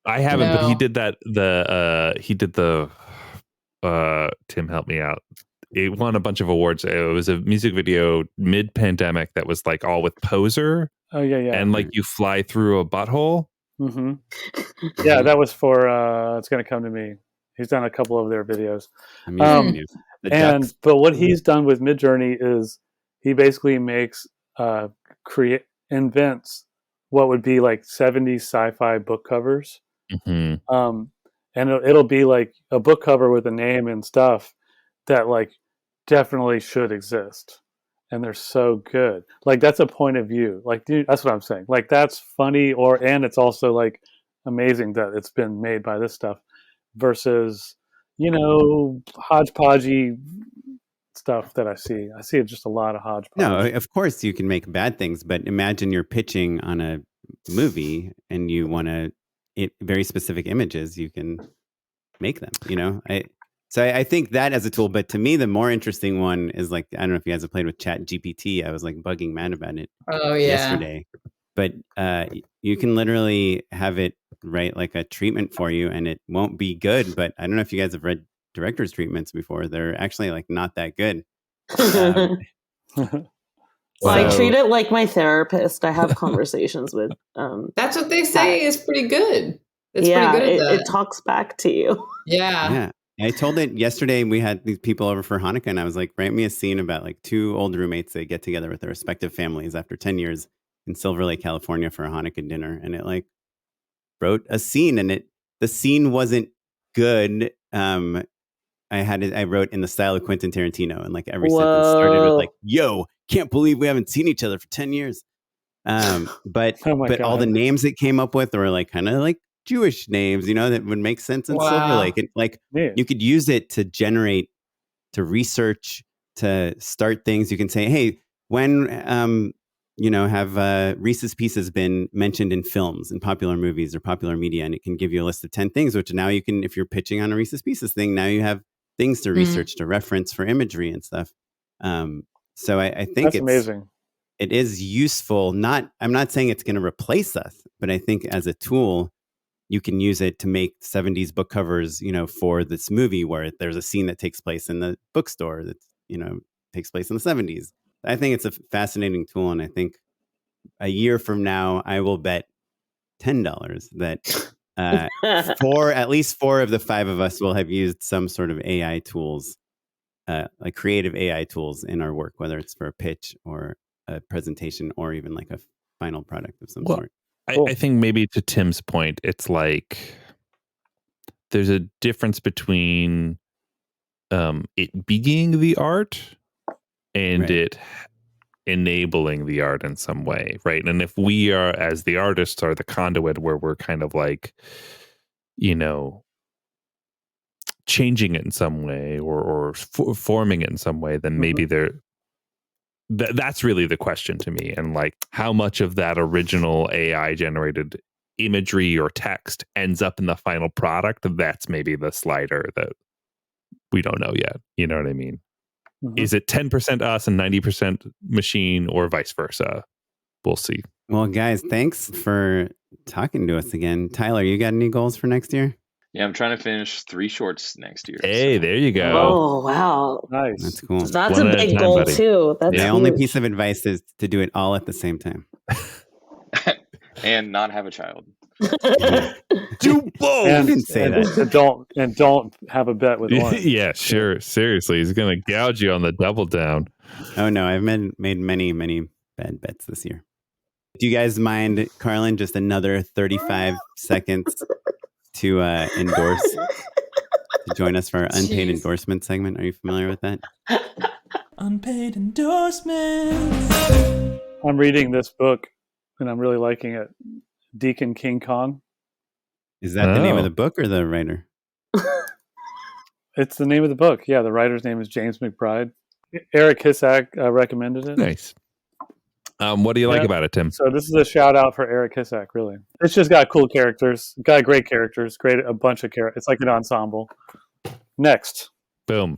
I haven't, but he did that. Tim, help me out. It won a bunch of awards. It was a music video mid-pandemic that was like all with Poser. Oh yeah. And like you fly through a butthole. Mm-hmm. Yeah, that was for It's Gonna Come to Me. He's done a couple of their videos. But what he's done with Midjourney is he basically makes invents what would be like 70s sci-fi book covers. And it'll be like a book cover with a name and stuff that like definitely should exist. And they're so good. Like that's a point of view. Like, dude, that's what I'm saying. Like that's funny, and it's also like amazing that it's been made by this stuff versus, hodgepodgey stuff that I see. I see just a lot of hodgepodge. No, of course you can make bad things, but imagine you're pitching on a movie and you want very specific images, you can make them, So I think that as a tool, but to me, the more interesting one is like, I don't know if you guys have played with Chat GPT. I was like bugging Matt about it yesterday. But you can literally have it write like a treatment for you, and it won't be good. But I don't know if you guys have read director's treatments before. They're actually like not that good. I treat it like my therapist. I have conversations with. That's what they say is pretty good. It's pretty good at that. It talks back to you. Yeah. I told it yesterday. We had these people over for Hanukkah, and I was like, write me a scene about like two old roommates that get together with their respective families after 10 years in Silver Lake, California for a Hanukkah dinner. And it like wrote a scene, and the scene wasn't good. I wrote in the style of Quentin Tarantino, and like every sentence started with like, yo, can't believe we haven't seen each other for 10 years. But all the names it came up with were like kind of like Jewish names, that would make sense in Silver Lake. And like you could use it to generate, to research, to start things. You can say, hey, when have Reese's Pieces been mentioned in films, in popular movies or popular media? And it can give you a list of 10 things, which now you can, if you're pitching on a Reese's Pieces thing, now you have things to research, to reference for imagery and stuff. So I think that's amazing. It is useful. I'm not saying it's going to replace us, but I think as a tool, you can use it to make 70s book covers, for this movie where there's a scene that takes place in the bookstore that, takes place in the 70s. I think it's a fascinating tool. And I think a year from now, I will bet $10 that at least 4 of the 5 of us will have used some sort of AI tools, like creative AI tools in our work, whether it's for a pitch or a presentation or even like a final product of some sort. I think maybe to Tim's point, it's like there's a difference between it being the art and it enabling the art in some way, right? And if we are, as the artists, are the conduit where we're kind of like, changing it in some way or forming it in some way, then maybe that's really the question to me. And like how much of that original AI generated imagery or text ends up in the final product, that's maybe the slider that we don't know yet. You know what I mean? Is it 10% us and 90% machine, or vice versa? We'll see. Well, guys, thanks for talking to us again. Tyler, you got any goals for next year? Yeah, I'm trying to finish 3 shorts next year. Hey, there you go. Oh, wow. Nice. That's cool. That's a big goal, buddy. Too. That's the only piece of advice is to do it all at the same time. And not have a child. Do both. And, didn't say that. And don't have a bet with one. Yeah, sure. Seriously, he's going to gouge you on the double down. Oh, no. I've made many, many bad bets this year. Do you guys mind, Carlyn, just another 35 seconds to endorse, to join us for our unpaid endorsement segment? Are you familiar with that? Unpaid endorsements. I'm reading this book and I'm really liking it. Deacon King Kong. Is that the name of the book or the writer? It's the name of the book. Yeah, the writer's name is James McBride. Eric Hissack recommended it. Nice. What do you like about it, Tim? So this is a shout out for Eric Hissack, really. It's just got cool characters. Got great characters. A bunch of characters. It's like an ensemble. Next. Boom.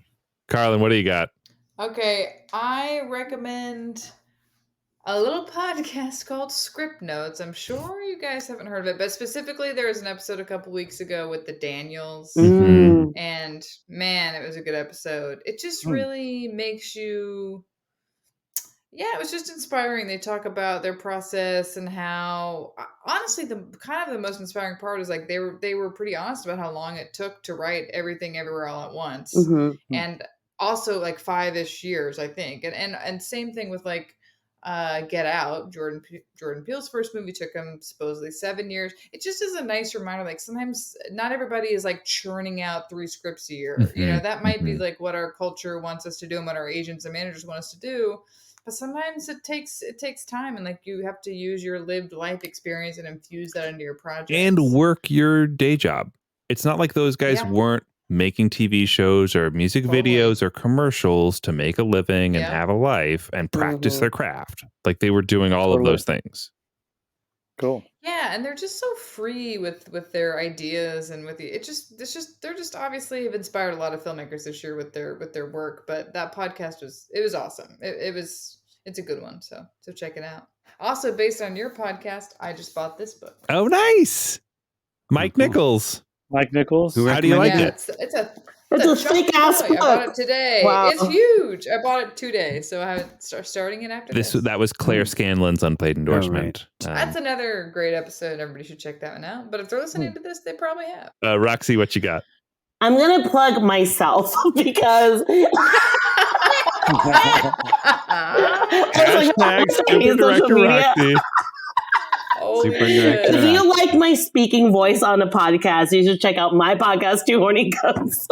Carlyn, what do you got? Okay, I recommend a little podcast called ScriptNotes. I'm sure you guys haven't heard of it, but specifically there was an episode a couple weeks ago with the Daniels. And man, it was a good episode. It just really makes you... Yeah, it was just inspiring. They talk about their process and how, honestly, the most inspiring part is like they were pretty honest about how long it took to write Everything Everywhere All at Once, and also like 5-ish years, I think. And same thing with like Get Out. Jordan Peele's first movie took him supposedly 7 years. It just is a nice reminder. Like sometimes not everybody is like churning out 3 scripts a year. That might be like what our culture wants us to do and what our agents and managers want us to do. But sometimes it takes time, and like you have to use your lived life experience and infuse that into your project and work your day job. It's not like those guys weren't making TV shows or music videos or commercials to make a living and have a life and practice their craft. Like they were doing all of those things. Cool. Yeah, and they're just so free with their ideas and with they're just obviously have inspired a lot of filmmakers this year with their work. But that podcast was awesome. It's a good one. So check it out. Also, based on your podcast, I just bought this book. Oh, nice, Mike Nichols. Mike Nichols. How do you like it? It's a thick ass book. I bought it today. Wow. It's huge. I bought it today, so I have starting it after this. That was Claire Scanlon's unpaid endorsement. Oh, right. That's another great episode. Everybody should check that one out. But if they're listening to this, they probably have. Roxy, what you got? I'm gonna plug myself because Hashtag Super Director Roxy. Super Director. If you like my speaking voice on a podcast, you should check out my podcast, Two Horny Goats.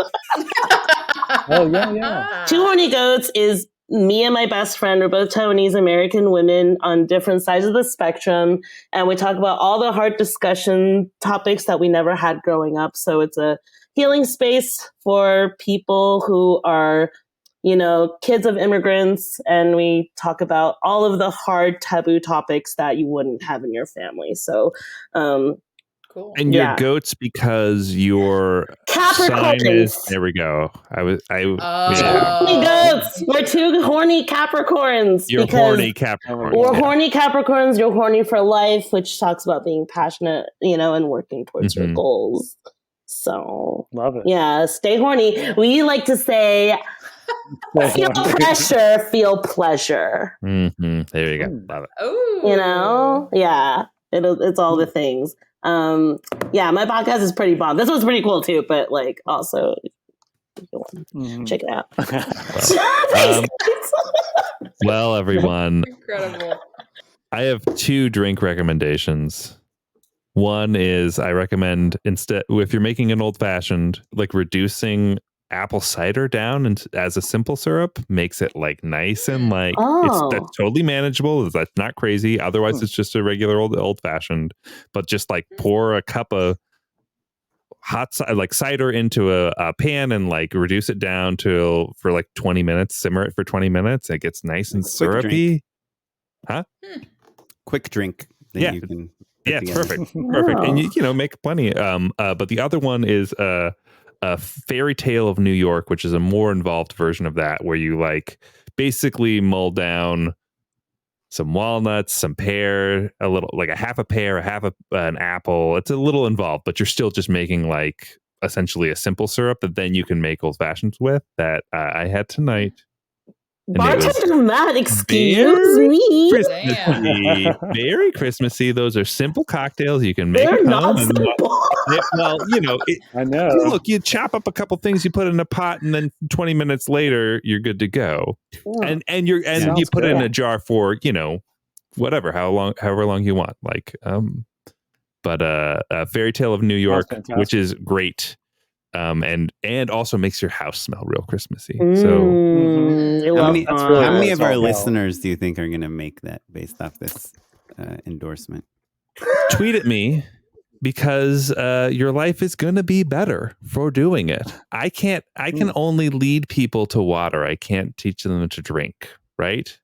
Oh, yeah. Two Horny Goats is me and my best friend. We're both Taiwanese American women on different sides of the spectrum. And we talk about all the hard discussion topics that we never had growing up. So it's a healing space for people who are, kids of immigrants. And we talk about all of the hard taboo topics that you wouldn't have in your family. So, cool. And you're goats because your sign is, there we go. Horny goats. We're two horny Capricorns. You're horny Capricorn. We're horny Capricorns. You're horny for life, which talks about being passionate, and working towards your goals. So love it. Yeah, stay horny. We like to say, feel pressure, feel pleasure. Mm-hmm. There you go. Love it. Oh, yeah. It's all the things. My podcast is pretty bomb. This one's pretty cool too, but also check it out. Well, everyone, incredible. I have 2 drink recommendations. One is I recommend instead, if you're making an old fashioned, reducing apple cider down and as a simple syrup makes it nice and that's totally manageable. That's not crazy. Otherwise, it's just a regular old fashioned. But just pour a cup of hot cider into a pan and reduce it down for 20 minutes. Simmer it for 20 minutes. It gets nice and syrupy. Huh? Quick drink. Yeah. You can it's perfect. Perfect. And you make plenty. But the other one is a Fairy Tale of New York, which is a more involved version of that, where you basically mull down some walnuts, some pear, a little a half a pear, an apple. It's a little involved, but you're still just making essentially a simple syrup that then you can make old fashions with. That I had tonight. Bartender Matt, excuse me. Christmassy. Very Christmassy. Those are simple cocktails you can make. They're not simple. I know. Look, you chop up a couple things, you put it in a pot, and then 20 minutes later, you're good to go. Yeah. And you put it in a jar for however long you want. A Fairy Tale of New York, which is great. And also makes your house smell real Christmassy. How many of our listeners do you think are going to make that based off this endorsement? Tweet at me, because your life is going to be better for doing it. I can only lead people to water. I can't teach them to drink. Right.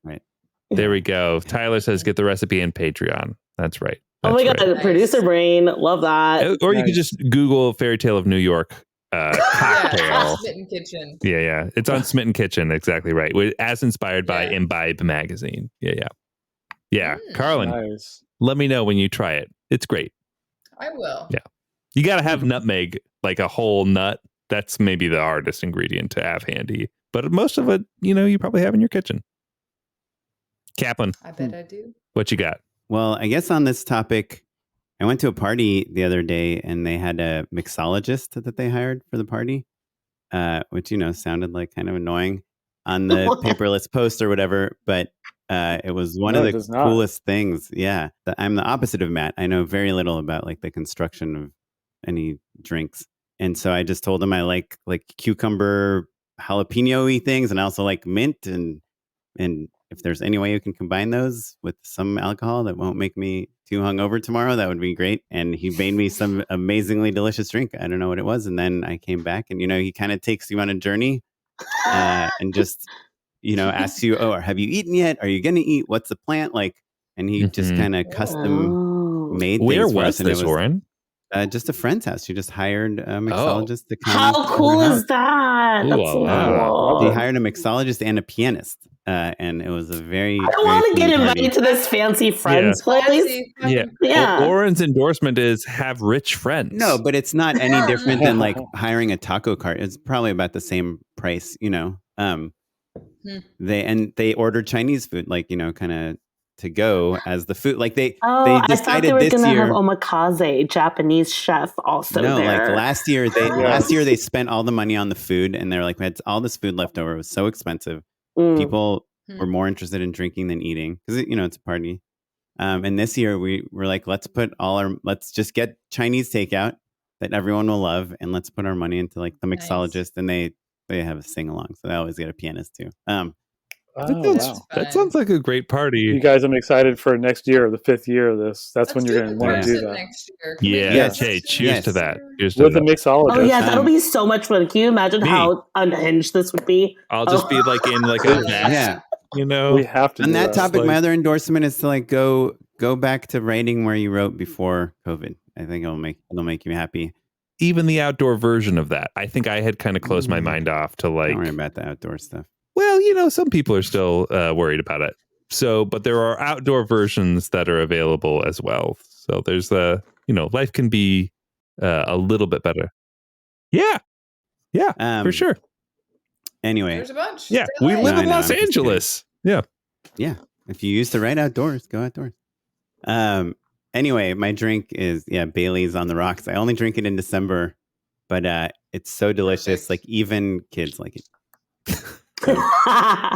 There we go. Tyler says get the recipe in Patreon. That's right. Oh my God, Nice. Producer brain, love that. Or you could just Google Fairy Tale of New York. Cocktail. Smitten Kitchen. Yeah. It's on Smitten Kitchen. Exactly right. As inspired by Imbibe magazine. Yeah. Carlyn, let me know when you try it. It's great. I will. Yeah. You got to have nutmeg, a whole nut. That's maybe the hardest ingredient to have handy. But most of it, you probably have in your kitchen. Kaplan. I bet I do. What you got? Well, I guess on this topic, I went to a party the other day and they had a mixologist that they hired for the party, which, sounded kind of annoying on the paperless post or whatever. But it was one of the coolest things. Yeah. I'm the opposite of Matt. I know very little about the construction of any drinks. And so I just told him I like cucumber jalapeno-y things. And I also like mint. And if there's any way you can combine those with some alcohol that won't make me too hungover tomorrow, that would be great. And he made me some amazingly delicious drink. I don't know what it was. And then I came back and, he kind of takes you on a journey and just, asks you, have you eaten yet? Are you going to eat? What's the plant like? And he just kind of custom made Where things for was us. And this, Oren? Just a friend's house. She just hired a mixologist to come. How cool is that? Ooh, That's so wow. cool. She hired a mixologist and a pianist. And it was a very. I don't want to get invited to this fancy friend's place. Yeah. Oren's endorsement is have rich friends. No, but it's not any different than like hiring a taco cart. It's probably about the same price, you know. They ordered Chinese food, like, you know, kind of to go as the food. Like they decided I thought they were this gonna year. have omakase, Japanese chef, also No, there. like last year they spent all the money on the food, and they're like, we had all this food left over. It was so expensive. People were more interested in drinking than eating because, you know, it's a party. And this year we were like, let's just get Chinese takeout that everyone will love, and let's put our money into like the mixologist, and they have a sing along, so they always get a pianist too. That sounds like a great party. You guys, I'm excited for next year, the 5th year of this. That's when you're going to want to do that. Next year. Cheers to that. Cheers with the mixologist. Oh yeah, that'll be so much fun. Can you imagine how unhinged this would be? I'll just be like in like a vest, you know. We have to. On that topic, my other endorsement is to like go back to writing where you wrote before COVID. I think it'll make you happy. Even the outdoor version of that. I think I had kind of closed my mind off to like. Don't worry about the outdoor stuff. Well, you know, some people are still worried about it. So, but there are outdoor versions that are available as well. So there's life can be a little bit better. Yeah, for sure. Anyway, there's a bunch. Yeah, we live in Los Angeles. Yeah. If you used to write outdoors, go outdoors. Anyway, my drink is Bailey's on the rocks. I only drink it in December, but it's so delicious. Perfect. Like even kids like it. Wow,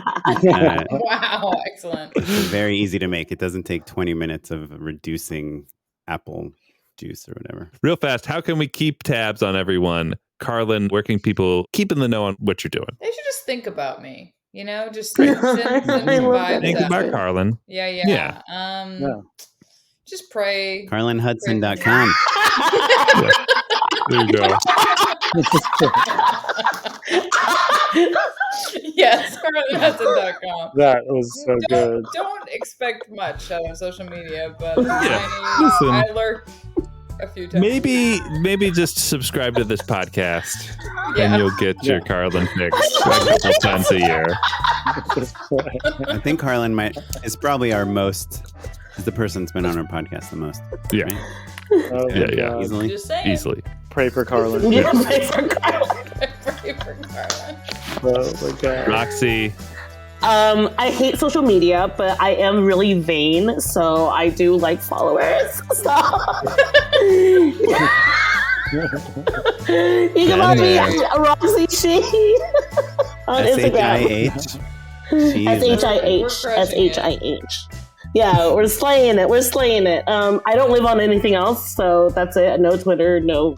excellent. It's very easy to make. It doesn't take 20 minutes of reducing apple juice or whatever. Real fast, how can we keep tabs on everyone? Carlyn, where can people keep in the know on what you're doing? They should just think about me, you know, just send some vibes. Think about Carlyn. Yeah. Just pray. CarlynHudson.com. There you go. Yes, CarlynHudson.com. That was so good. Don't expect much out of social media, but listen, I lurk a few times. Maybe just subscribe to this podcast and you'll get your Carlyn fix a couple times a year. I think Carlyn is probably is the person that's been on our podcast the most. Yeah. Right? Oh, yeah. Easily. Pray for Carlyn. Pray for Carlyn. Pray for Carlyn. Oh my God. Roxy. I hate social media, but I am really vain, so I do like followers. So you can follow me at Roxy Shih on Instagram. SHIH. Yeah, we're slaying it. I don't live on anything else, so that's it. No Twitter, no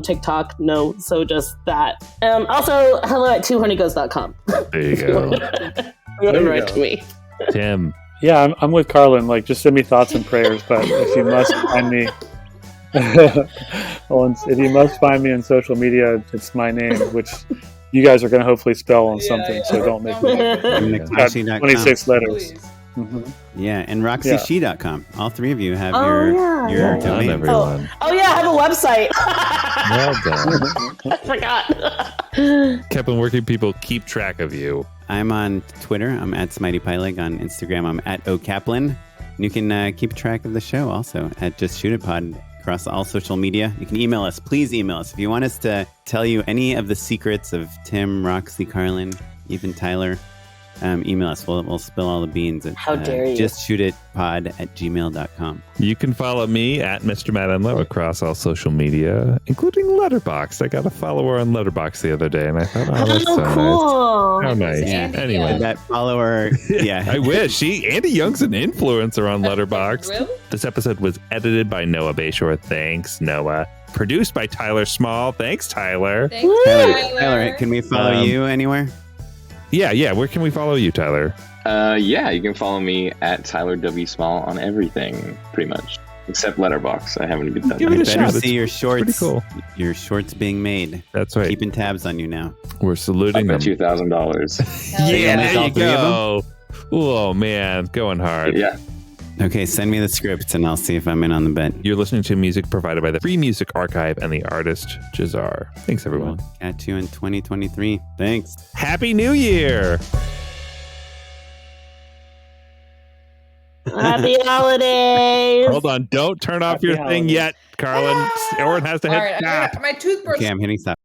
TikTok, no. So just that. Also, hello@2hornygoats.com. There you go. You can write to me. Tim. Yeah, I'm with Carlyn. Like, just send me thoughts and prayers. But if you must find me, if you must find me on social media, it's my name, which you guys are going to hopefully spell on something. So don't make me. 26 letters. Mm-hmm. Yeah, and RoxyShih.com. All three of you have your domain. Everyone. Oh yeah, I have a website. Well done. I forgot. Kevin, where can people keep track of you? I'm on Twitter. I'm at SmiteyPyleg. On Instagram, I'm at OKaplan. And you can keep track of the show also at Just Shoot It Pod across all social media. You can email us. Please email us. If you want us to tell you any of the secrets of Tim, Roxy, Carlyn, even Tyler, email us. We'll spill all the beans at How dare you? justshootitpod@gmail.com. You can follow me at Mr. Matt Enlow across all social media, including Letterboxd. I got a follower on Letterboxd the other day, and I thought, that's so cool. nice. How nice. Yeah. Anyway. That follower, I wish. Andy Young's an influencer on Letterboxd. Really? This episode was edited by Noah Bayshore. Thanks, Noah. Produced by Tyler Small. Thanks, Tyler. Thanks, Tyler, can we follow you anywhere? Yeah. Where can we follow you, Tyler? You can follow me at Tyler W. Small on everything, pretty much. Except Letterboxd. I haven't even done Give it a that. Better shot. see your shorts. Pretty cool. Your shorts being made. That's right. Keeping tabs on you now. We're saluting them. $2,000. Yeah, Make there all you three of go. Oh, man. Going hard. Yeah. Okay, send me the scripts and I'll see if I'm in on the bet. You're listening to music provided by the Free Music Archive and the artist Jazar. Thanks, everyone. We'll catch you in 2023. Thanks. Happy New Year. Happy holidays. Hold on. Don't turn off your thing yet, Carlyn. Oren has to hit stop. My toothbrush. Okay, I'm hitting stop.